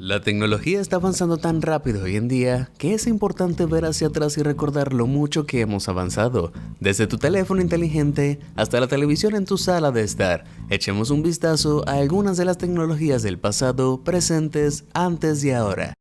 La tecnología está avanzando tan rápido hoy en día que es importante ver hacia atrás y recordar lo mucho que hemos avanzado. Desde tu teléfono inteligente hasta la televisión en tu sala de estar, echemos un vistazo a algunas de las tecnologías del pasado, presentes, antes y ahora.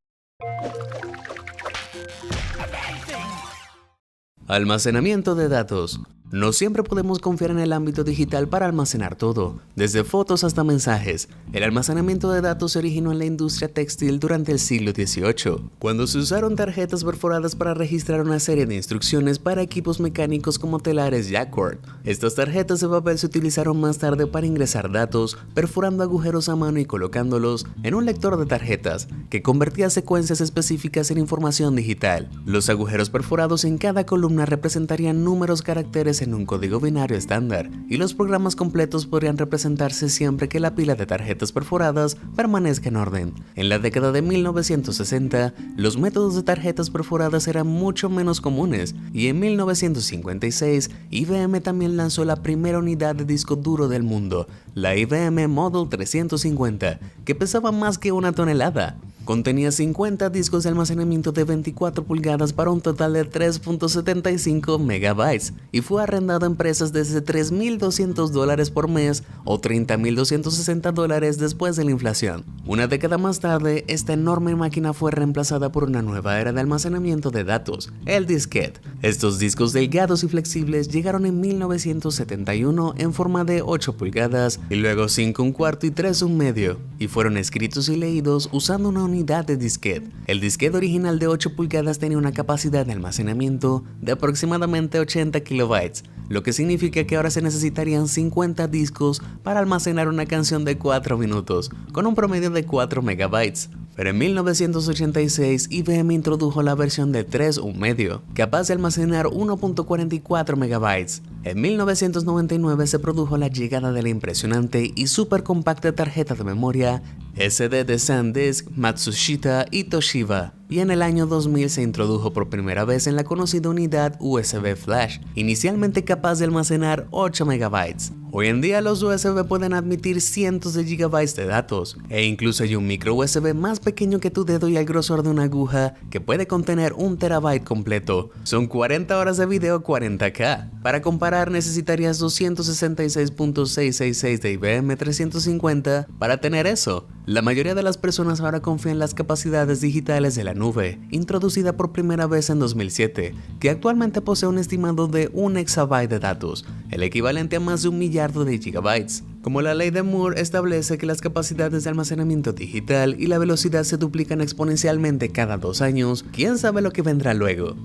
Almacenamiento de datos. No siempre podemos confiar en el ámbito digital para almacenar todo, desde fotos hasta mensajes. El almacenamiento de datos se originó en la industria textil durante el siglo XVIII, cuando se usaron tarjetas perforadas para registrar una serie de instrucciones para equipos mecánicos como telares Jacquard. Estas tarjetas de papel se utilizaron más tarde para ingresar datos, perforando agujeros a mano y colocándolos en un lector de tarjetas, que convertía secuencias específicas en información digital. Los agujeros perforados en cada columna representarían números, caracteres en un código binario estándar, y los programas completos podrían representarse siempre que la pila de tarjetas perforadas permanezca en orden. En la década de 1960, los métodos de tarjetas perforadas eran mucho menos comunes, y en 1956, IBM también lanzó la primera unidad de disco duro del mundo, la IBM Model 350, que pesaba más que una tonelada. Contenía 50 discos de almacenamiento de 24 pulgadas para un total de 3.75 megabytes y fue arrendado a empresas desde $3.200 por mes o $30.260 después de la inflación. Una década más tarde, esta enorme máquina fue reemplazada por una nueva era de almacenamiento de datos, el disquete. Estos discos delgados y flexibles llegaron en 1971 en forma de 8 pulgadas y luego 5 1/4 y 3 1/2 y fueron escritos y leídos usando una unidad de disquete. El disquete original de 8 pulgadas tenía una capacidad de almacenamiento de aproximadamente 80 kilobytes, lo que significa que ahora se necesitarían 50 discos para almacenar una canción de 4 minutos, con un promedio de 4 megabytes. Pero en 1986 IBM introdujo la versión de 3 1/2, capaz de almacenar 1.44 megabytes. En 1999 se produjo la llegada de la impresionante y súper compacta tarjeta de memoria SD de SanDisk, Matsushita y Toshiba, y en el año 2000 se introdujo por primera vez en la conocida unidad USB Flash, inicialmente capaz de almacenar 8 megabytes. Hoy en día los USB pueden admitir cientos de gigabytes de datos, e incluso hay un micro USB más pequeño que tu dedo y el grosor de una aguja que puede contener 1 terabyte completo. Son 40 horas de video 40K. Para comparar necesitarías 266.666 de IBM 350 para tener eso. La mayoría de las personas ahora confían en las capacidades digitales de la nube, introducida por primera vez en 2007, que actualmente posee un estimado de 1 exabyte de datos, el equivalente a más de 1 millardo de gigabytes. Como la ley de Moore establece que las capacidades de almacenamiento digital y la velocidad se duplican exponencialmente cada 2 años, ¿quién sabe lo que vendrá luego?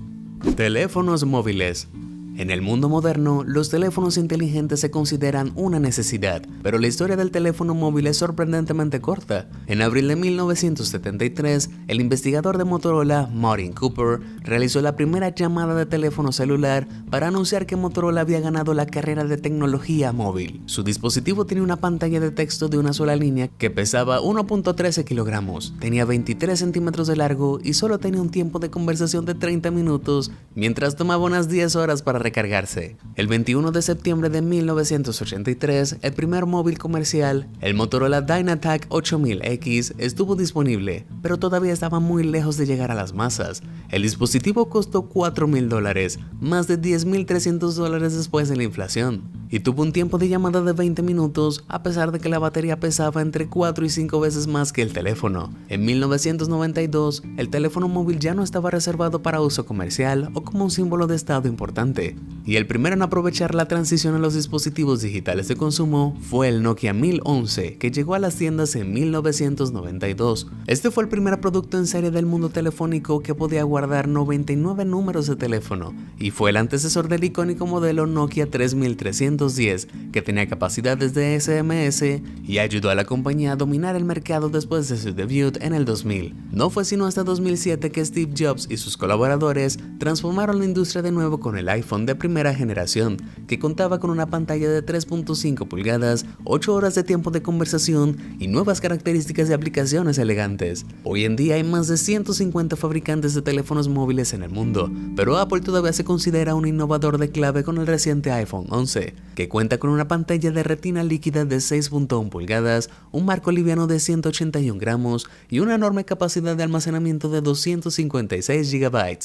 Teléfonos móviles. En el mundo moderno, los teléfonos inteligentes se consideran una necesidad, pero la historia del teléfono móvil es sorprendentemente corta. En abril de 1973, el investigador de Motorola, Martin Cooper, realizó la primera llamada de teléfono celular para anunciar que Motorola había ganado la carrera de tecnología móvil. Su dispositivo tenía una pantalla de texto de una sola línea que pesaba 1.13 kilogramos, tenía 23 centímetros de largo y solo tenía un tiempo de conversación de 30 minutos, mientras tomaba unas 10 horas para recargarse. El 21 de septiembre de 1983, el primer móvil comercial, el Motorola Dynatac 8000X, estuvo disponible, pero todavía estaba muy lejos de llegar a las masas. El dispositivo costó $4.000, más de $10.300 después de la inflación, y tuvo un tiempo de llamada de 20 minutos, a pesar de que la batería pesaba entre 4 y 5 veces más que el teléfono. En 1992, el teléfono móvil ya no estaba reservado para uso comercial o como un símbolo de estado importante, y el primero en aprovechar la transición a los dispositivos digitales de consumo fue el Nokia 1011, que llegó a las tiendas en 1992. Este fue el primer producto en serie del mundo telefónico que podía guardar 99 números de teléfono, y fue el antecesor del icónico modelo Nokia 3310, que tenía capacidades de SMS y ayudó a la compañía a dominar el mercado después de su debut en el 2000. No fue sino hasta 2007 que Steve Jobs y sus colaboradores transformaron la industria de nuevo con el iPhone versión de primera generación, que contaba con una pantalla de 3.5 pulgadas, 8 horas de tiempo de conversación y nuevas características de aplicaciones elegantes. Hoy en día hay más de 150 fabricantes de teléfonos móviles en el mundo, pero Apple todavía se considera un innovador de clave con el reciente iPhone 11, que cuenta con una pantalla de retina líquida de 6.1 pulgadas, un marco liviano de 181 gramos y una enorme capacidad de almacenamiento de 256 GB.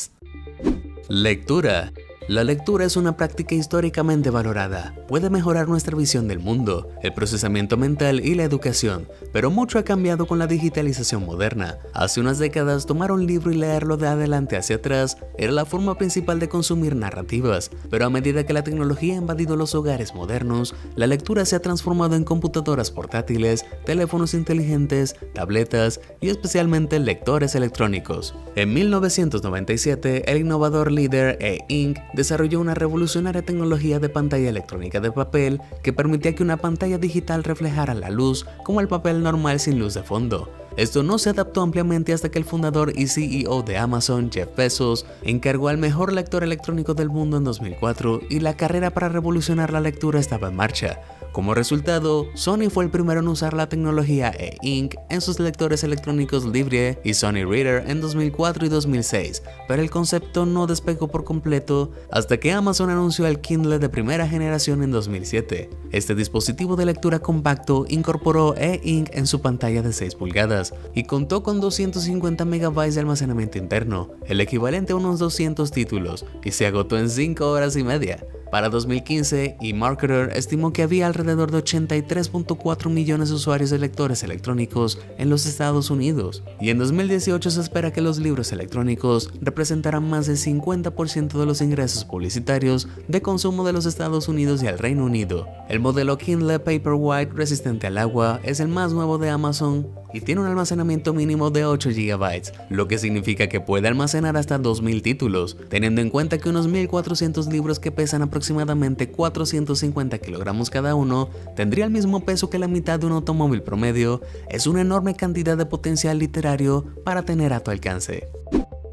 Lectura. La lectura es una práctica históricamente valorada. Puede mejorar nuestra visión del mundo, el procesamiento mental y la educación, pero mucho ha cambiado con la digitalización moderna. Hace unas décadas, tomar un libro y leerlo de adelante hacia atrás era la forma principal de consumir narrativas, pero a medida que la tecnología ha invadido los hogares modernos, la lectura se ha transformado en computadoras portátiles, teléfonos inteligentes, tabletas y especialmente lectores electrónicos. En 1997, el innovador líder E-Ink desarrolló una revolucionaria tecnología de pantalla electrónica de papel que permitía que una pantalla digital reflejara la luz como el papel normal sin luz de fondo. Esto no se adaptó ampliamente hasta que el fundador y CEO de Amazon, Jeff Bezos, encargó al mejor lector electrónico del mundo en 2004 y la carrera para revolucionar la lectura estaba en marcha. Como resultado, Sony fue el primero en usar la tecnología E-Ink en sus lectores electrónicos Libre y Sony Reader en 2004 y 2006, pero el concepto no despegó por completo hasta que Amazon anunció el Kindle de primera generación en 2007. Este dispositivo de lectura compacto incorporó E-Ink en su pantalla de 6 pulgadas y contó con 250 MB de almacenamiento interno, el equivalente a unos 200 títulos, y se agotó en 5 horas y media. Para 2015, eMarketer estimó que había alrededor de 83.4 millones de usuarios de lectores electrónicos en los Estados Unidos, y en 2018 se espera que los libros electrónicos representarán más del 50% de los ingresos publicitarios de consumo de los Estados Unidos y el Reino Unido. El modelo Kindle Paperwhite resistente al agua es el más nuevo de Amazon y tiene un almacenamiento mínimo de 8 GB, lo que significa que puede almacenar hasta 2000 títulos, teniendo en cuenta que unos 1400 libros que pesan aproximadamente 450 kilogramos cada uno tendría el mismo peso que la mitad de un automóvil promedio. Es una enorme cantidad de potencial literario para tener a tu alcance.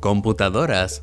Computadoras.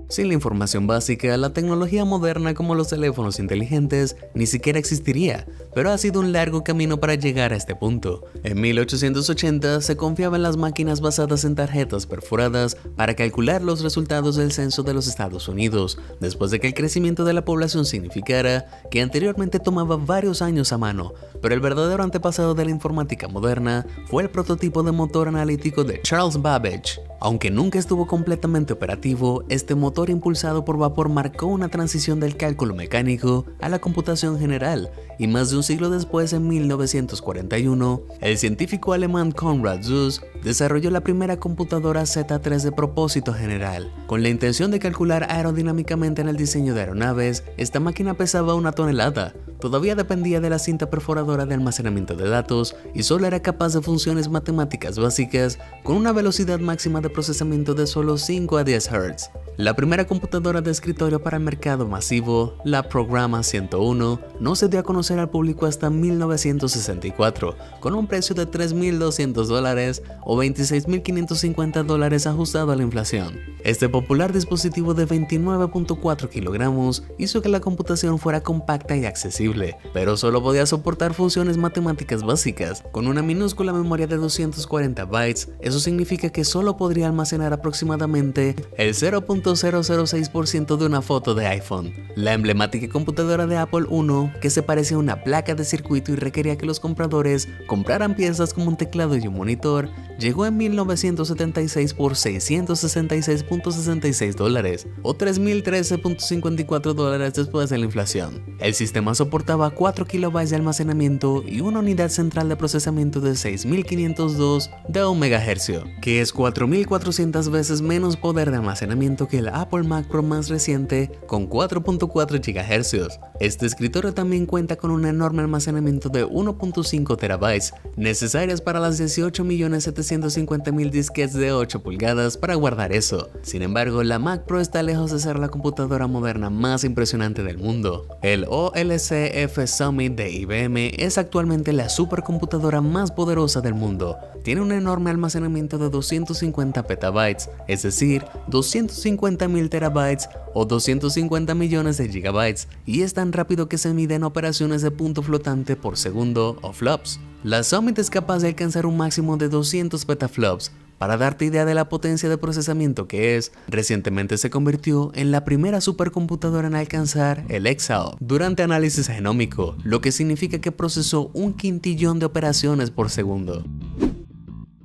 Sin la información básica, la tecnología moderna como los teléfonos inteligentes ni siquiera existiría, pero ha sido un largo camino para llegar a este punto. En 1880 se confiaba en las máquinas basadas en tarjetas perforadas para calcular los resultados del censo de los Estados Unidos, después de que el crecimiento de la población significara que anteriormente tomaba varios años a mano, pero el verdadero antepasado de la informática moderna fue el prototipo de motor analítico de Charles Babbage. Aunque nunca estuvo completamente operativo, este motor impulsado por vapor marcó una transición del cálculo mecánico a la computación general, y más de un siglo después, en 1941, el científico alemán Konrad Zuse desarrolló la primera computadora Z3 de propósito general. Con la intención de calcular aerodinámicamente en el diseño de aeronaves, esta máquina pesaba 1 tonelada, todavía dependía de la cinta perforadora de almacenamiento de datos y solo era capaz de funciones matemáticas básicas con una velocidad máxima de procesamiento de solo 5 a 10 Hz. La primera computadora de escritorio para el mercado masivo, la Programa 101, no se dio a conocer al público hasta 1964, con un precio de $3.200 o $26.550 ajustado a la inflación. Este popular dispositivo de 29.4 kilogramos hizo que la computación fuera compacta y accesible, pero solo podía soportar funciones matemáticas básicas. Con una minúscula memoria de 240 bytes, eso significa que solo podría almacenar aproximadamente el 0.006% de una foto de iPhone. La emblemática computadora de Apple I, que se parecía a una placa de circuito y requería que los compradores compraran piezas como un teclado y un monitor, llegó en 1976 por $666.66 o $3.013.54 después de la inflación. El sistema soportaba 4 KB de almacenamiento y una unidad central de procesamiento de 6502 de 1 MHz, que es 4400 veces menos poder de almacenamiento que el Apple Mac Pro más reciente con 4.4 GHz. Este escritorio también cuenta con un enorme almacenamiento de 1.5 TB, necesarias para las 18.750.000 disquetes de 8 pulgadas para guardar eso. Sin embargo, la Mac Pro está lejos de ser la computadora moderna más impresionante del mundo. El OLC DF Summit de IBM es actualmente la supercomputadora más poderosa del mundo. Tiene un enorme almacenamiento de 250 petabytes, es decir, 250.000 terabytes o 250 millones de gigabytes, y es tan rápido que se mide en operaciones de punto flotante por segundo o flops. La Summit es capaz de alcanzar un máximo de 200 petaflops. Para darte idea de la potencia de procesamiento que es, recientemente se convirtió en la primera supercomputadora en alcanzar el exahash durante análisis genómico, lo que significa que procesó 1 quintillón de operaciones por segundo.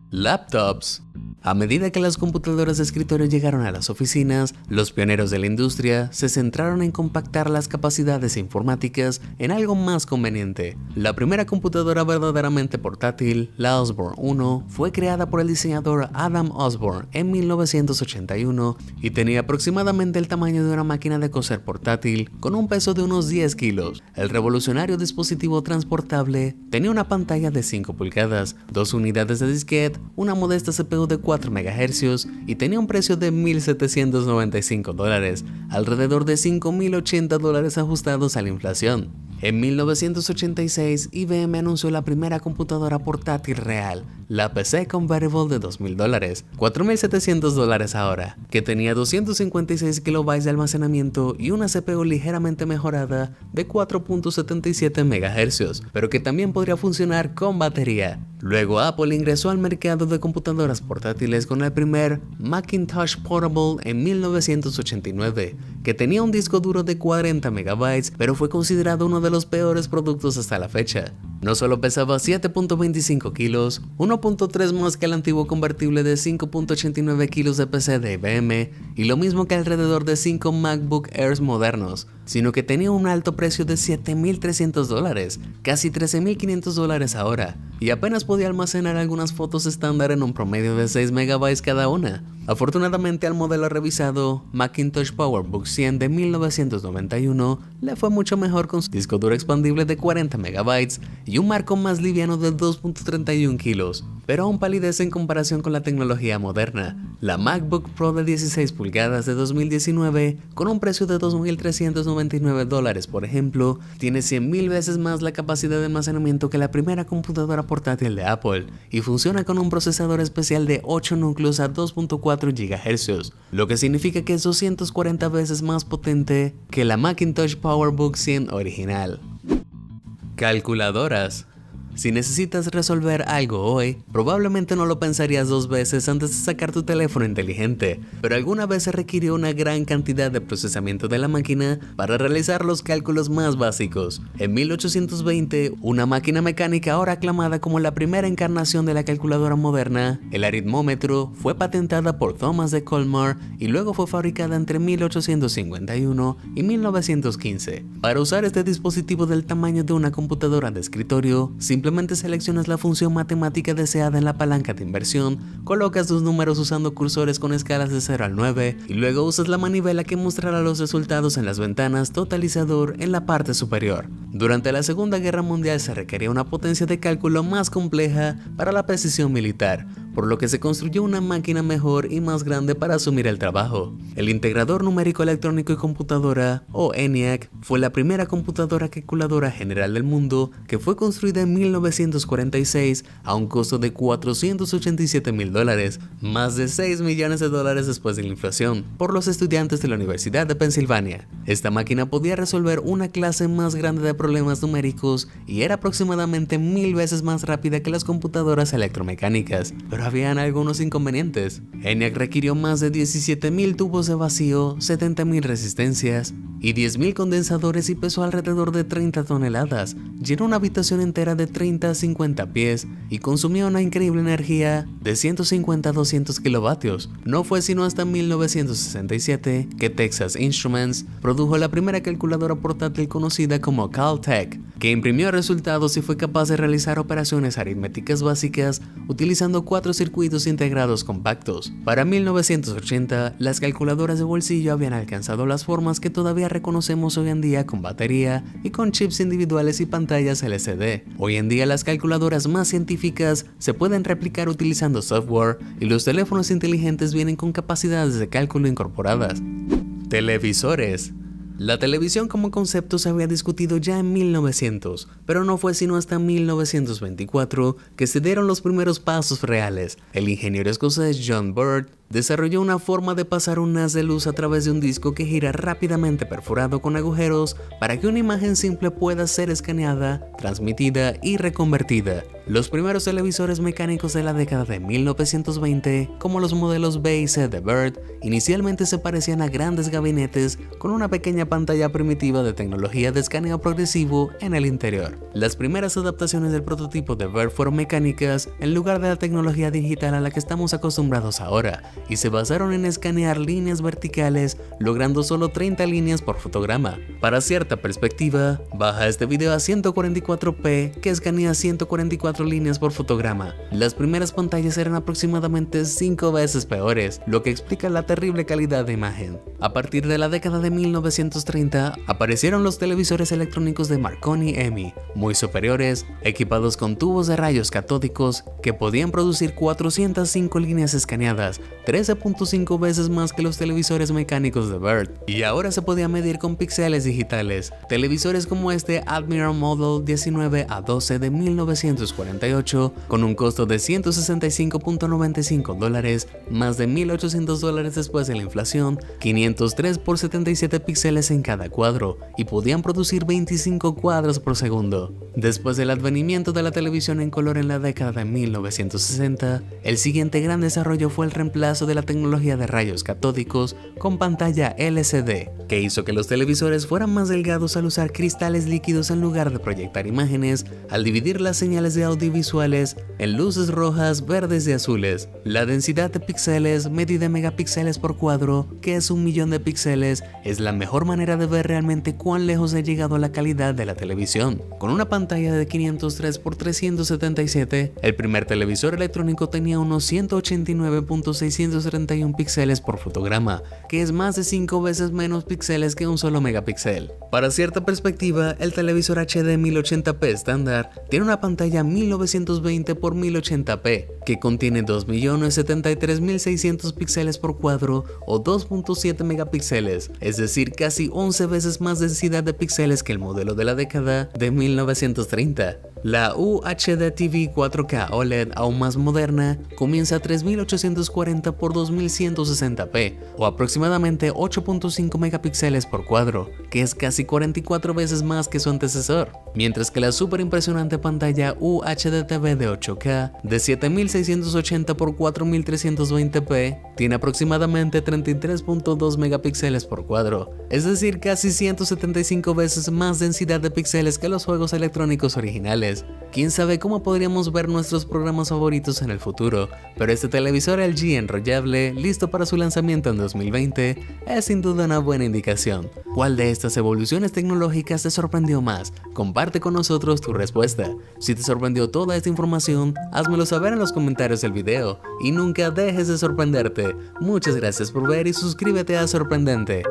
Laptops. A medida que las computadoras de escritorio llegaron a las oficinas, los pioneros de la industria se centraron en compactar las capacidades informáticas en algo más conveniente. La primera computadora verdaderamente portátil, la Osborne 1, fue creada por el diseñador Adam Osborne en 1981 y tenía aproximadamente el tamaño de una máquina de coser portátil con un peso de unos 10 kilos. El revolucionario dispositivo transportable tenía una pantalla de 5 pulgadas, 2 unidades de disquete, una modesta CPU de 4 MHz y tenía un precio de $1,795, alrededor de $5,080 ajustados a la inflación. En 1986, IBM anunció la primera computadora portátil real, la PC Convertible de $2,000, $4,700 ahora, que tenía 256 KB de almacenamiento y una CPU ligeramente mejorada de 4.77 MHz, pero que también podría funcionar con batería. Luego Apple ingresó al mercado de computadoras portátiles con el primer Macintosh Portable en 1989, que tenía un disco duro de 40 MB, pero fue considerado uno de los peores productos hasta la fecha. No solo pesaba 7.25 kilos, 1.3 más que el antiguo convertible de 5.89 kilos de PC de IBM y lo mismo que alrededor de 5 MacBook Airs modernos, sino que tenía un alto precio de $7,300, casi $13,500 ahora, y apenas podía almacenar algunas fotos estándar en un promedio de 6 MB cada una. Afortunadamente al modelo revisado Macintosh PowerBook 100 de 1991 le fue mucho mejor con su disco duro expandible de 40 MB y un marco más liviano de 2.31 kilos, pero aún palidece en comparación con la tecnología moderna. La MacBook Pro de 16 pulgadas de 2019, con un precio de $2,399 por ejemplo, tiene 100.000 veces más la capacidad de almacenamiento que la primera computadora portátil de Apple y funciona con un procesador especial de 8 núcleos a 2.4 GHz, lo que significa que es 240 veces más potente que la Macintosh PowerBook 100 original. Calculadoras. Si necesitas resolver algo hoy, probablemente no lo pensarías 2 veces antes de sacar tu teléfono inteligente, pero alguna vez se requirió una gran cantidad de procesamiento de la máquina para realizar los cálculos más básicos. En 1820, una máquina mecánica ahora aclamada como la primera encarnación de la calculadora moderna, el aritmómetro, fue patentada por Thomas de Colmar y luego fue fabricada entre 1851 y 1915. Para usar este dispositivo del tamaño de una computadora de escritorio, simplemente seleccionas la función matemática deseada en la palanca de inversión, colocas tus números usando cursores con escalas de 0 al 9 y luego usas la manivela que mostrará los resultados en las ventanas totalizador en la parte superior. Durante la Segunda Guerra Mundial se requería una potencia de cálculo más compleja para la precisión militar, por lo que se construyó una máquina mejor y más grande para asumir el trabajo. El integrador numérico electrónico y computadora, o ENIAC, fue la primera computadora calculadora general del mundo que fue construida en 1946 a un costo de $487,000, más de $6 millones después de la inflación, por los estudiantes de la Universidad de Pensilvania. Esta máquina podía resolver una clase más grande de problemas numéricos y era aproximadamente 1000 veces más rápida que las computadoras electromecánicas, pero habían algunos inconvenientes. ENIAC requirió más de 17.000 tubos de vacío, 70.000 resistencias y 10.000 condensadores y pesó alrededor de 30 toneladas. Llenó una habitación entera de 30 a 50 pies y consumía una increíble energía de 150 a 200 kilovatios. No fue sino hasta 1967 que Texas Instruments produjo la primera calculadora portátil conocida como Caltech, que imprimió resultados y fue capaz de realizar operaciones aritméticas básicas utilizando 4 circuitos integrados compactos. Para 1980, las calculadoras de bolsillo habían alcanzado las formas que todavía reconocemos hoy en día con batería y con chips individuales y pantallas LCD. Hoy en día las calculadoras más científicas se pueden replicar utilizando software y los teléfonos inteligentes vienen con capacidades de cálculo incorporadas. Televisores. La televisión como concepto se había discutido ya en 1900, pero no fue sino hasta 1924 que se dieron los primeros pasos reales. El ingeniero escocés John Bird desarrolló una forma de pasar un haz de luz a través de un disco que gira rápidamente perforado con agujeros para que una imagen simple pueda ser escaneada, transmitida y reconvertida. Los primeros televisores mecánicos de la década de 1920, como los modelos B y C de Bird, inicialmente se parecían a grandes gabinetes con una pequeña pantalla primitiva de tecnología de escaneo progresivo en el interior. Las primeras adaptaciones del prototipo de Bird fueron mecánicas en lugar de la tecnología digital a la que estamos acostumbrados ahora, y se basaron en escanear líneas verticales, logrando solo 30 líneas por fotograma. Para cierta perspectiva, baja este video a 144p que escanea 144 líneas por fotograma. Las primeras pantallas eran aproximadamente 5 veces peores, lo que explica la terrible calidad de imagen. A partir de la década de 1930, aparecieron los televisores electrónicos de Marconi EMI, muy superiores, equipados con tubos de rayos catódicos que podían producir 405 líneas escaneadas, 13.5 veces más que los televisores mecánicos de Bird, y ahora se podía medir con píxeles digitales. Televisores como este Admiral Model 19A12 de 1948, con un costo de $165.95, más de $1.800 después de la inflación, 503 por 77 píxeles en cada cuadro, y podían producir 25 cuadros por segundo. Después del advenimiento de la televisión en color en la década de 1960, el siguiente gran desarrollo fue el reemplazo de la tecnología de rayos catódicos con pantalla LCD, que hizo que los televisores fueran más delgados al usar cristales líquidos en lugar de proyectar imágenes, al dividir las señales de audiovisuales en luces rojas, verdes y azules. La densidad de píxeles, medida en megapíxeles por cuadro, que es 1.000.000 de píxeles, es la mejor manera de ver realmente cuán lejos ha llegado la calidad de la televisión. Con una pantalla de 503 por 377, el primer televisor electrónico tenía unos 189.631 píxeles por fotograma, que es más de 5 veces menos píxeles que un solo megapíxel. Para cierta perspectiva, el televisor HD 1080p estándar tiene una pantalla 1920 por 1080p, que contiene 2.073.600 píxeles por cuadro o 2.7 megapíxeles, es decir, casi 11 veces más densidad de píxeles que el modelo de la década de 1930. La UHD TV 4K OLED aún más moderna comienza a 3840 por 2160p o aproximadamente 8.5 megapíxeles por cuadro, que es casi 44 veces más que su antecesor, mientras que la super impresionante pantalla UHD TV de 8K de 7680 por 4320p tiene aproximadamente 33.2 megapíxeles por cuadro, es decir, casi 175 veces más densidad de píxeles que los juegos electrónicos originales. Quién sabe cómo podríamos ver nuestros programas favoritos en el futuro, pero este televisor LG enrollable, listo para su lanzamiento en 2020, es sin duda una buena indicación. ¿Cuál de estas evoluciones tecnológicas te sorprendió más? Comparte con nosotros tu respuesta. Si te sorprendió toda esta información, házmelo saber en los comentarios del video y nunca dejes de sorprenderte. Muchas gracias por ver y suscríbete a Sorprendente.